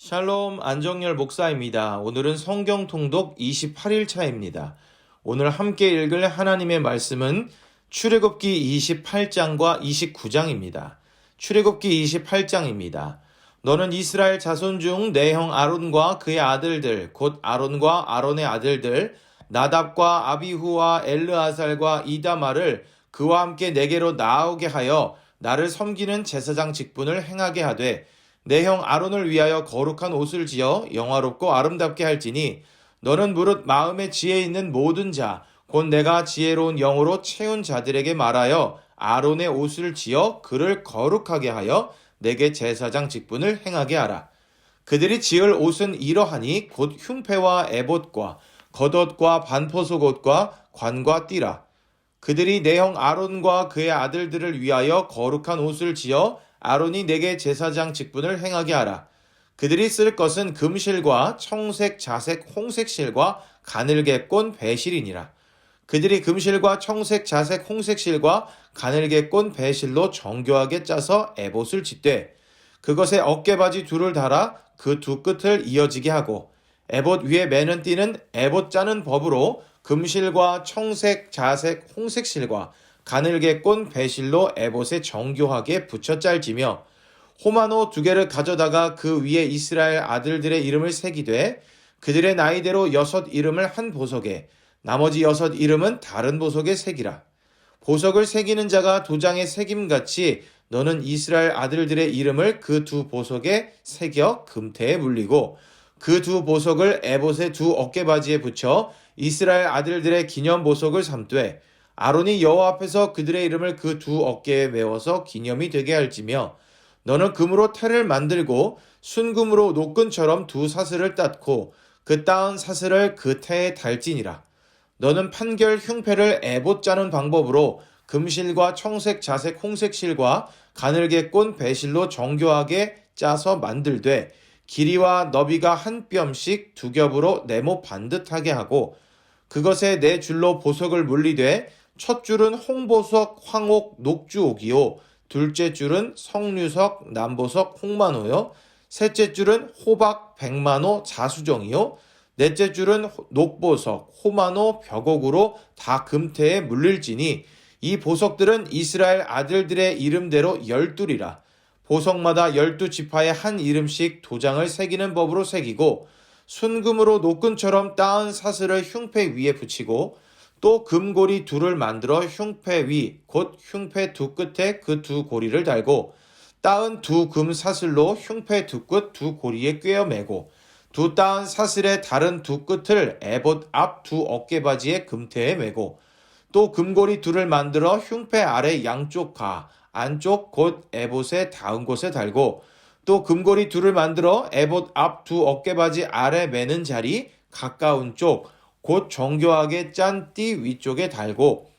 샬롬 안정열 목사입니다. 오늘은 성경 통독 28일 차입니다. 오늘 함께 읽을 하나님의 말씀은 출애굽기 28장과 29장입니다. 출애굽기 28장입니다. 너는 이스라엘 자손 중 내 형 아론과 그의 아들들 곧 아론과 아론의 아들들 나답과 아비후와 엘르아살과 이다말을 그와 함께 내게로 나오게 하여 나를 섬기는 제사장 직분을 행하게 하되 내 형 아론을 위하여 거룩한 옷을 지어 영화롭고 아름답게 할지니 너는 무릇 마음에 지혜 있는 모든 자 곧 내가 지혜로운 영으로 채운 자들에게 말하여 아론의 옷을 지어 그를 거룩하게 하여 내게 제사장 직분을 행하게 하라. 그들이 지을 옷은 이러하니 곧 흉패와 에봇과 겉옷과 반포속옷과 관과 띠라. 그들이 내 형 아론과 그의 아들들을 위하여 거룩한 옷을 지어 아론이 내게 제사장 직분을 행하게 하라. 그들이 쓸 것은 금실과 청색, 자색, 홍색 실과 가늘게 꼰 배실이니라. 그들이 금실과 청색, 자색, 홍색 실과 가늘게 꼰 배실로 정교하게 짜서 에봇을 짓되 그것에 어깨바지 둘을 달아 그 두 끝을 이어지게 하고 에봇 위에 매는 띠는 에봇 짜는 법으로 금실과 청색, 자색, 홍색 실과 가늘게 꼰 배실로 에봇에 정교하게 붙여 짤지며 호마노 2개를 가져다가 그 위에 이스라엘 아들들의 이름을 새기되 그들의 나이대로 6 이름을 한 보석에 나머지 6 이름은 다른 보석에 새기라. 보석을 새기는 자가 도장에 새김같이 너는 이스라엘 아들들의 이름을 그 두 보석에 새겨 금태에 물리고 그 두 보석을 에봇의 두 어깨바지에 붙여 이스라엘 아들들의 기념 보석을 삼되 아론이 여호와 앞에서 그들의 이름을 그 두 어깨에 메워서 기념이 되게 할지며 너는 금으로 태를 만들고 순금으로 노끈처럼 두 사슬을 땄고 그 따은 사슬을 그 태에 달지니라. 너는 판결 흉패를 에봇 짜는 방법으로 금실과 청색, 자색, 홍색 실과 가늘게 꼰 배실로 정교하게 짜서 만들되 길이와 너비가 한 뼘씩 2겹으로 네모 반듯하게 하고 그것에 4줄로 보석을 물리되 첫 줄은 홍보석, 황옥, 녹주옥이요 둘째 줄은 석류석, 남보석, 홍만호요 셋째 줄은 호박, 백만호, 자수정이요 넷째 줄은 녹보석, 호만호, 벽옥으로 다 금태에 물릴지니 이 보석들은 이스라엘 아들들의 이름대로 12이라. 보석마다 12지파에 한 이름씩 도장을 새기는 법으로 새기고 순금으로 노끈처럼 따은 사슬을 흉패 위에 붙이고 또 금고리 2를 만들어 흉패 위, 곧 흉패 두 끝에 그 두 고리를 달고 따은 두 금 사슬로 흉패 두 끝 두 고리에 꿰어 매고 두 따은 사슬의 다른 두 끝을 에봇 앞 두 어깨바지의 금태에 매고 또 금고리 2를 만들어 흉패 아래 양쪽 가, 안쪽 곧 에봇의 닿은 곳에 달고 또 금고리 2를 만들어 에봇 앞 두 어깨바지 아래 매는 자리 가까운 쪽, 곧 정교하게 짠 띠 위쪽에 달고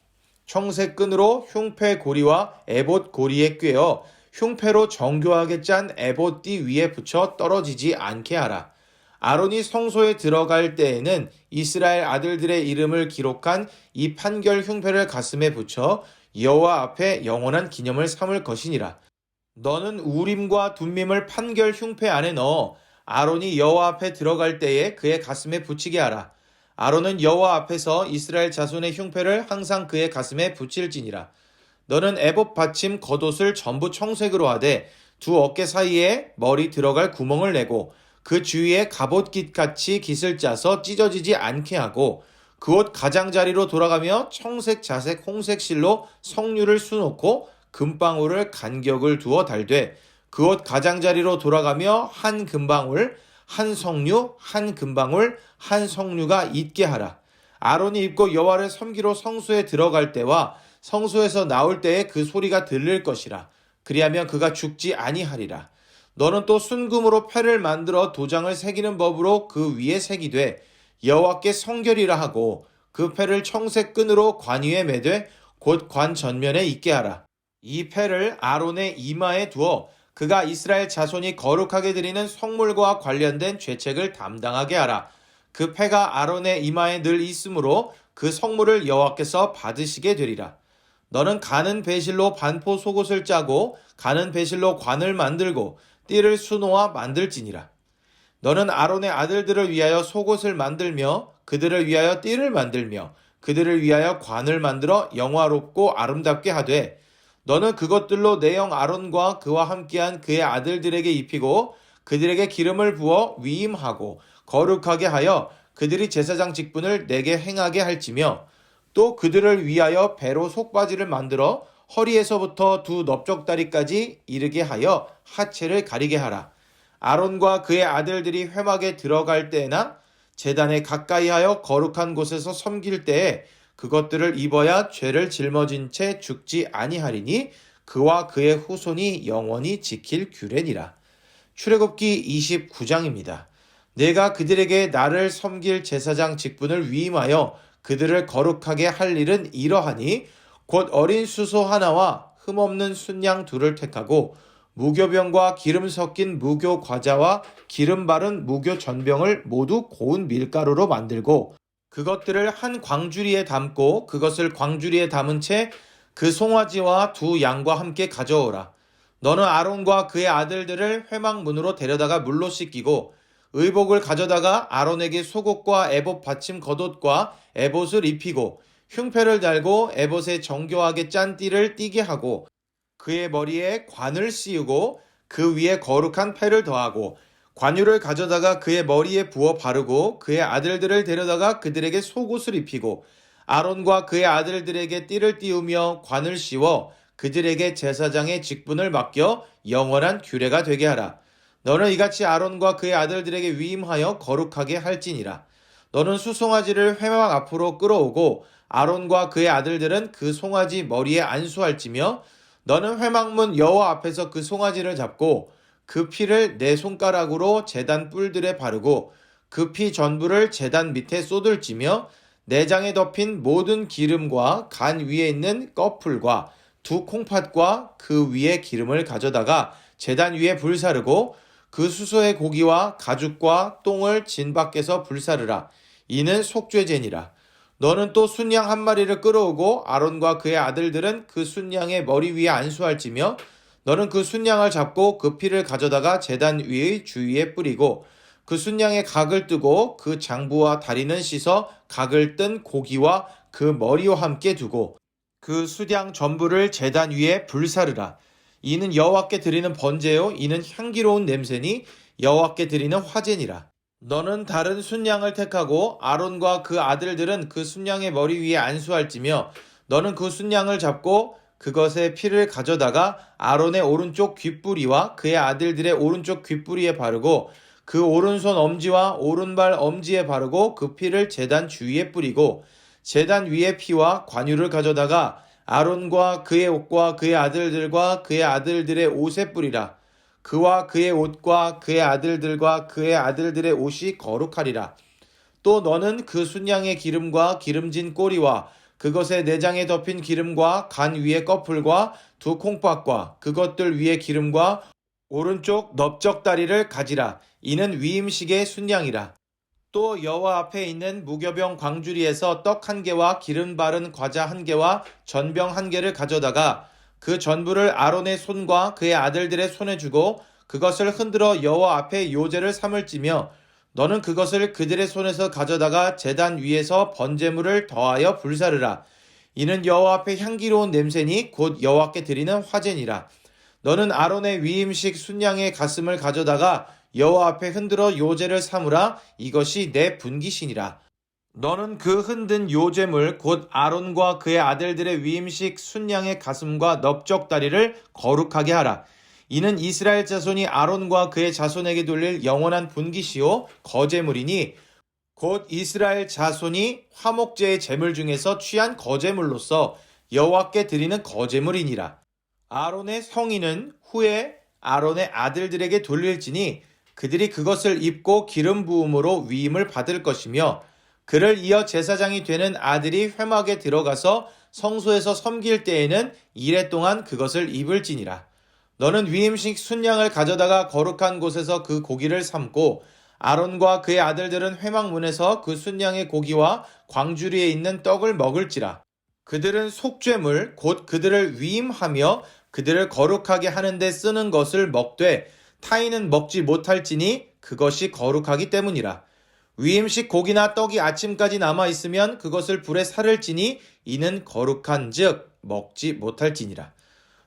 청색 끈으로 흉패 고리와 에봇 고리에 꿰어 흉패로 정교하게 짠 에봇 띠 위에 붙여 떨어지지 않게 하라. 아론이 성소에 들어갈 때에는 이스라엘 아들들의 이름을 기록한 이 판결 흉패를 가슴에 붙여 여호와 앞에 영원한 기념을 삼을 것이니라. 너는 우림과 둠밈을 판결 흉패 안에 넣어 아론이 여호와 앞에 들어갈 때에 그의 가슴에 붙이게 하라. 아론은 여호와 앞에서 이스라엘 자손의 흉패를 항상 그의 가슴에 붙일지니라. 너는 에봇 받침 겉옷을 전부 청색으로 하되 두 어깨 사이에 머리 들어갈 구멍을 내고 그 주위에 갑옷깃같이 깃을 짜서 찢어지지 않게 하고 그 옷 가장자리로 돌아가며 청색, 자색, 홍색 실로 석류를 수놓고 금방울을 간격을 두어 달되 그 옷 가장자리로 돌아가며 한 금방울, 한 석류, 한 금방울, 한 석류가 있게 하라. 아론이 입고 여호와를 섬기러 성소에 들어갈 때와 성소에서 나올 때에 그 소리가 들릴 것이라. 그리하면 그가 죽지 아니하리라. 너는 또 순금으로 패를 만들어 도장을 새기는 법으로 그 위에 새기되 여호와께 성결이라 하고 그 패를 청색 끈으로 관 위에 매되 곧 관 전면에 있게 하라. 이 패를 아론의 이마에 두어 그가 이스라엘 자손이 거룩하게 드리는 성물과 관련된 죄책을 담당하게 하라. 그 패가 아론의 이마에 늘 있으므로 그 성물을 여호와께서 받으시게 되리라. 너는 가는 배실로 반포 속옷을 짜고 가는 배실로 관을 만들고 띠를 수놓아 만들지니라. 너는 아론의 아들들을 위하여 속옷을 만들며 그들을 위하여 띠를 만들며 그들을 위하여 관을 만들어 영화롭고 아름답게 하되 너는 그것들로 내 형 아론과 그와 함께한 그의 아들들에게 입히고 그들에게 기름을 부어 위임하고 거룩하게 하여 그들이 제사장 직분을 내게 행하게 할지며 또 그들을 위하여 배로 속바지를 만들어 허리에서부터 두 넓적다리까지 이르게 하여 하체를 가리게 하라. 아론과 그의 아들들이 회막에 들어갈 때나 제단에 가까이 하여 거룩한 곳에서 섬길 때에 그것들을 입어야 죄를 짊어진 채 죽지 아니하리니 그와 그의 후손이 영원히 지킬 규례니라. 출애굽기 29장입니다. 내가 그들에게 나를 섬길 제사장 직분을 위임하여 그들을 거룩하게 할 일은 이러하니 곧 어린 수소 하나와 흠없는 순양 둘을 택하고 무교병과 기름 섞인 무교 과자와 기름 바른 무교 전병을 모두 고운 밀가루로 만들고 그것들을 한 광주리에 담고 그것을 광주리에 담은 채 그 송아지와 두 양과 함께 가져오라. 너는 아론과 그의 아들들을 회막문으로 데려다가 물로 씻기고 의복을 가져다가 아론에게 속옷과 에봇 받침 겉옷과 에봇을 입히고 흉패를 달고 에봇에 정교하게 짠 띠를 띠게 하고 그의 머리에 관을 씌우고 그 위에 거룩한 패를 더하고 관유를 가져다가 그의 머리에 부어 바르고 그의 아들들을 데려다가 그들에게 속옷을 입히고 아론과 그의 아들들에게 띠를 띄우며 관을 씌워 그들에게 제사장의 직분을 맡겨 영원한 규례가 되게 하라. 너는 이같이 아론과 그의 아들들에게 위임하여 거룩하게 할지니라. 너는 수송아지를 회막 앞으로 끌어오고 아론과 그의 아들들은 그 송아지 머리에 안수할지며 너는 회막문 여호와 앞에서 그 송아지를 잡고 그 피를 내 손가락으로 제단 뿔들에 바르고 그 피 전부를 제단 밑에 쏟을지며 내장에 덮인 모든 기름과 간 위에 있는 꺼풀과 두 콩팥과 그 위에 기름을 가져다가 제단 위에 불사르고 그 수소의 고기와 가죽과 똥을 진 밖에서 불사르라. 이는 속죄제니라. 너는 또 순양 한 마리를 끌어오고 아론과 그의 아들들은 그 순양의 머리 위에 안수할지며 너는 그 순양을 잡고 그 피를 가져다가 제단 위의 주위에 뿌리고 그 순양의 각을 뜨고 그 장부와 다리는 씻어 각을 뜬 고기와 그 머리와 함께 두고 그 수양 전부를 제단 위에 불사르라. 이는 여호와께 드리는 번제요 이는 향기로운 냄새니 여호와께 드리는 화제니라. 너는 다른 순양을 택하고 아론과 그 아들들은 그 순양의 머리 위에 안수할지며 너는 그 순양을 잡고 그것의 피를 가져다가 아론의 오른쪽 귓뿌리와 그의 아들들의 오른쪽 귓뿌리에 바르고 그 오른손 엄지와 오른발 엄지에 바르고 그 피를 제단 주위에 뿌리고 제단 위의 피와 관유를 가져다가 아론과 그의 옷과 그의 아들들과 그의 아들들의 옷에 뿌리라. 그와 그의 옷과 그의 아들들과 그의 아들들의 옷이 거룩하리라. 또 너는 그 순양의 기름과 기름진 꼬리와 그것의 내장에 덮인 기름과 간 위의 꺼풀과 두 콩팥과 그것들 위의 기름과 오른쪽 넓적다리를 가지라. 이는 위임식의 순양이라. 또 여호와 앞에 있는 무교병 광주리에서 떡 한 개와 기름 바른 과자 한 개와 전병 한 개를 가져다가 그 전부를 아론의 손과 그의 아들들의 손에 주고 그것을 흔들어 여호와 앞에 요제를 삼을지며 너는 그것을 그들의 손에서 가져다가 제단 위에서 번제물을 더하여 불사르라. 이는 여호와 앞에 향기로운 냄새니 곧 여호와께 드리는 화제니라. 너는 아론의 위임식 순양의 가슴을 가져다가 여호와 앞에 흔들어 요제를 삼으라. 이것이 내 분깃이니라. 너는 그 흔든 요제물 곧 아론과 그의 아들들의 위임식 순양의 가슴과 넓적다리를 거룩하게 하라. 이는 이스라엘 자손이 아론과 그의 자손에게 돌릴 영원한 분깃이요 거제물이니 곧 이스라엘 자손이 화목제의 제물 중에서 취한 거제물로서 여호와께 드리는 거제물이니라. 아론의 성인은 후에 아론의 아들들에게 돌릴지니 그들이 그것을 입고 기름 부음으로 위임을 받을 것이며 그를 이어 제사장이 되는 아들이 회막에 들어가서 성소에서 섬길 때에는 이레 동안 그것을 입을지니라. 너는 위임식 순양을 가져다가 거룩한 곳에서 그 고기를 삶고 아론과 그의 아들들은 회막문에서 그 순양의 고기와 광주리에 있는 떡을 먹을지라. 그들은 속죄물 곧 그들을 위임하며 그들을 거룩하게 하는 데 쓰는 것을 먹되 타인은 먹지 못할지니 그것이 거룩하기 때문이라. 위임식 고기나 떡이 아침까지 남아있으면 그것을 불에 살을 찌니 이는 거룩한 즉 먹지 못할지니라.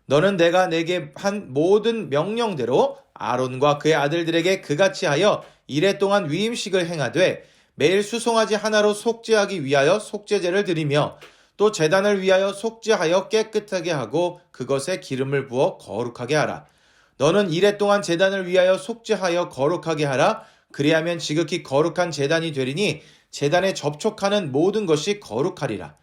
너는 내가 내게 한 모든 명령대로 아론과 그의 아들들에게 그같이 하여 이레 동안 위임식을 행하되 매일 수송아지 하나로 속죄하기 위하여 속죄제를 드리며 또 제단을 위하여 속죄하여 깨끗하게 하고 그것에 기름을 부어 거룩하게 하라. 너는 이레 동안 제단을 위하여 속죄하여 거룩하게 하라. 그리하면 지극히 거룩한 제단이 되리니 제단에 접촉하는 모든 것이 거룩하리라.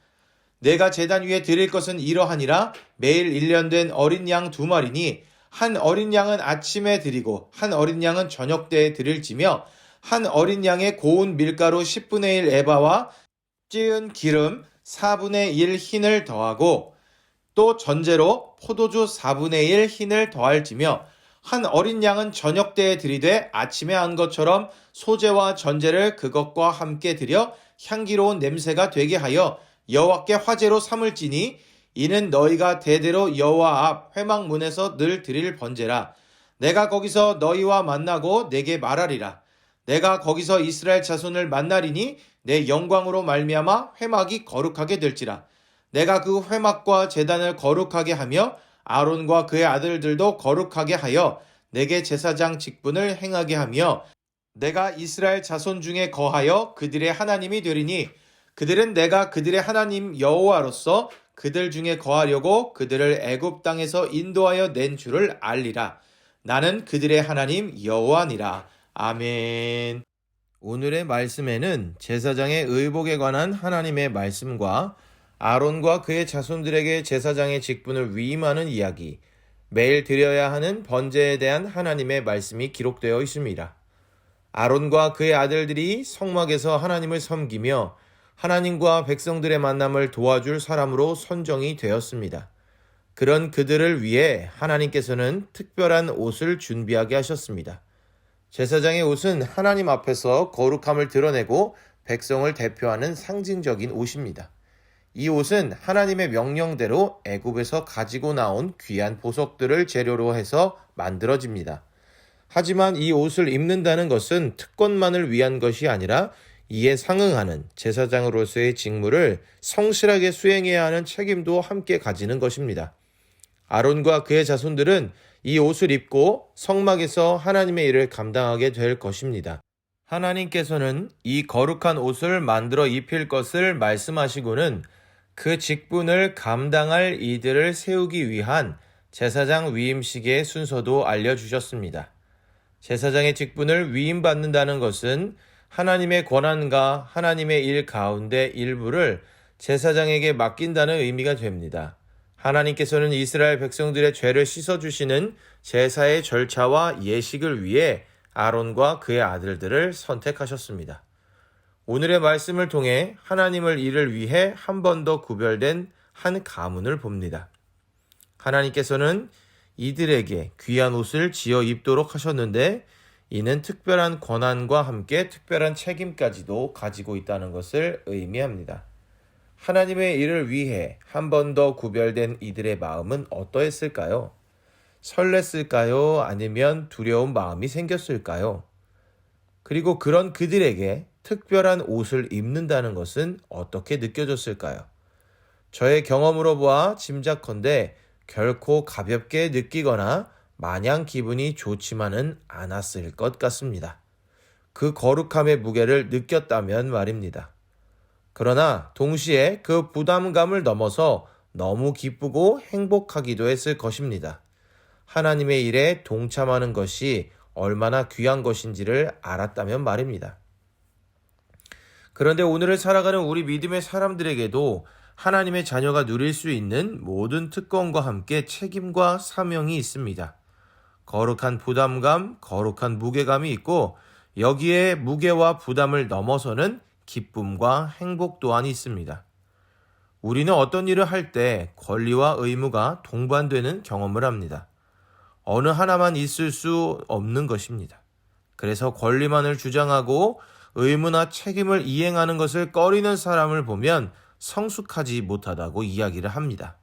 내가 제단 위에 드릴 것은 이러하니라. 매일 1년 된 어린 양 2마리니 한 어린 양은 아침에 드리고 한 어린 양은 저녁 때에 드릴지며 한 어린 양의 고운 밀가루 10분의 1 에바와 찌은 기름 4분의 1 흰을 더하고 또 전제로 포도주 4분의 1 흰을 더할지며 한 어린 양은 저녁 때에 드리되 아침에 한 것처럼 소제와 전제를 그것과 함께 드려 향기로운 냄새가 되게 하여 여호와께 화제로 삼을지니 이는 너희가 대대로 여호와 앞 회막문에서 늘 드릴 번제라. 내가 거기서 너희와 만나고 내게 말하리라. 내가 거기서 이스라엘 자손을 만나리니 내 영광으로 말미암아 회막이 거룩하게 될지라. 내가 그 회막과 제단을 거룩하게 하며 아론과 그의 아들들도 거룩하게 하여 내게 제사장 직분을 행하게 하며 내가 이스라엘 자손 중에 거하여 그들의 하나님이 되리니 그들은 내가 그들의 하나님 여호와로서 그들 중에 거하려고 그들을 애굽 땅에서 인도하여 낸 줄을 알리라. 나는 그들의 하나님 여호와니라. 아멘. 오늘의 말씀에는 제사장의 의복에 관한 하나님의 말씀과 아론과 그의 자손들에게 제사장의 직분을 위임하는 이야기, 매일 드려야 하는 번제에 대한 하나님의 말씀이 기록되어 있습니다. 아론과 그의 아들들이 성막에서 하나님을 섬기며 하나님과 백성들의 만남을 도와줄 사람으로 선정이 되었습니다. 그런 그들을 위해 하나님께서는 특별한 옷을 준비하게 하셨습니다. 제사장의 옷은 하나님 앞에서 거룩함을 드러내고 백성을 대표하는 상징적인 옷입니다. 이 옷은 하나님의 명령대로 애굽에서 가지고 나온 귀한 보석들을 재료로 해서 만들어집니다. 하지만 이 옷을 입는다는 것은 특권만을 위한 것이 아니라 이에 상응하는 제사장으로서의 직무를 성실하게 수행해야 하는 책임도 함께 가지는 것입니다. 아론과 그의 자손들은 이 옷을 입고 성막에서 하나님의 일을 감당하게 될 것입니다. 하나님께서는 이 거룩한 옷을 만들어 입힐 것을 말씀하시고는 그 직분을 감당할 이들을 세우기 위한 제사장 위임식의 순서도 알려주셨습니다. 제사장의 직분을 위임받는다는 것은 하나님의 권한과 하나님의 일 가운데 일부를 제사장에게 맡긴다는 의미가 됩니다. 하나님께서는 이스라엘 백성들의 죄를 씻어주시는 제사의 절차와 예식을 위해 아론과 그의 아들들을 선택하셨습니다. 오늘의 말씀을 통해 하나님을 일을 위해 한 번 더 구별된 한 가문을 봅니다. 하나님께서는 이들에게 귀한 옷을 지어 입도록 하셨는데 이는 특별한 권한과 함께 특별한 책임까지도 가지고 있다는 것을 의미합니다. 하나님의 일을 위해 한 번 더 구별된 이들의 마음은 어떠했을까요? 설렜을까요? 아니면 두려운 마음이 생겼을까요? 그리고 그런 그들에게 특별한 옷을 입는다는 것은 어떻게 느껴졌을까요? 저의 경험으로 보아 짐작컨대 결코 가볍게 느끼거나 마냥 기분이 좋지만은 않았을 것 같습니다. 그 거룩함의 무게를 느꼈다면 말입니다. 그러나 동시에 그 부담감을 넘어서 너무 기쁘고 행복하기도 했을 것입니다. 하나님의 일에 동참하는 것이 얼마나 귀한 것인지를 알았다면 말입니다. 그런데 오늘을 살아가는 우리 믿음의 사람들에게도 하나님의 자녀가 누릴 수 있는 모든 특권과 함께 책임과 사명이 있습니다. 거룩한 부담감, 거룩한 무게감이 있고 여기에 무게와 부담을 넘어서는 기쁨과 행복 또한 있습니다. 우리는 어떤 일을 할 때 권리와 의무가 동반되는 경험을 합니다. 어느 하나만 있을 수 없는 것입니다. 그래서 권리만을 주장하고 의무나 책임을 이행하는 것을 꺼리는 사람을 보면 성숙하지 못하다고 이야기를 합니다.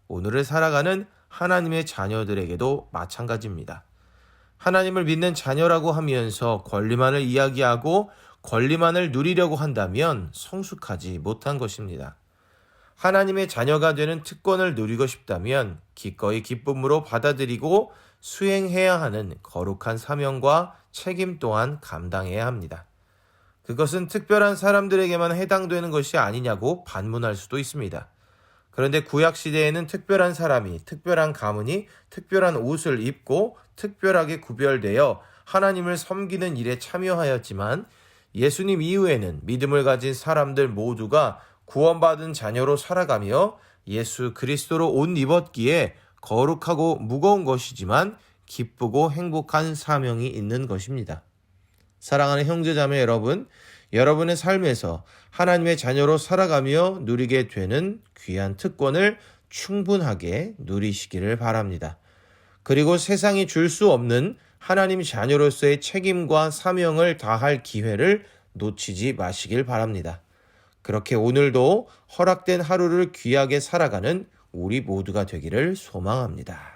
오늘을 살아가는 하나님의 자녀들에게도 마찬가지입니다. 하나님을 믿는 자녀라고 하면서 권리만을 이야기하고 권리만을 누리려고 한다면 성숙하지 못한 것입니다. 하나님의 자녀가 되는 특권을 누리고 싶다면 기꺼이 기쁨으로 받아들이고 수행해야 하는 거룩한 사명과 책임 또한 감당해야 합니다. 그것은 특별한 사람들에게만 해당되는 것이 아니냐고 반문할 수도 있습니다. 그런데 구약시대에는 특별한 사람이 특별한 가문이 특별한 옷을 입고 특별하게 구별되어 하나님을 섬기는 일에 참여하였지만 예수님 이후에는 믿음을 가진 사람들 모두가 구원받은 자녀로 살아가며 예수 그리스도로 옷 입었기에 거룩하고 무거운 것이지만 기쁘고 행복한 사명이 있는 것입니다. 사랑하는 형제자매 여러분, 여러분의 삶에서 하나님의 자녀로 살아가며 누리게 되는 귀한 특권을 충분하게 누리시기를 바랍니다. 그리고 세상이 줄 수 없는 하나님 자녀로서의 책임과 사명을 다할 기회를 놓치지 마시길 바랍니다. 그렇게 오늘도 허락된 하루를 귀하게 살아가는 우리 모두가 되기를 소망합니다.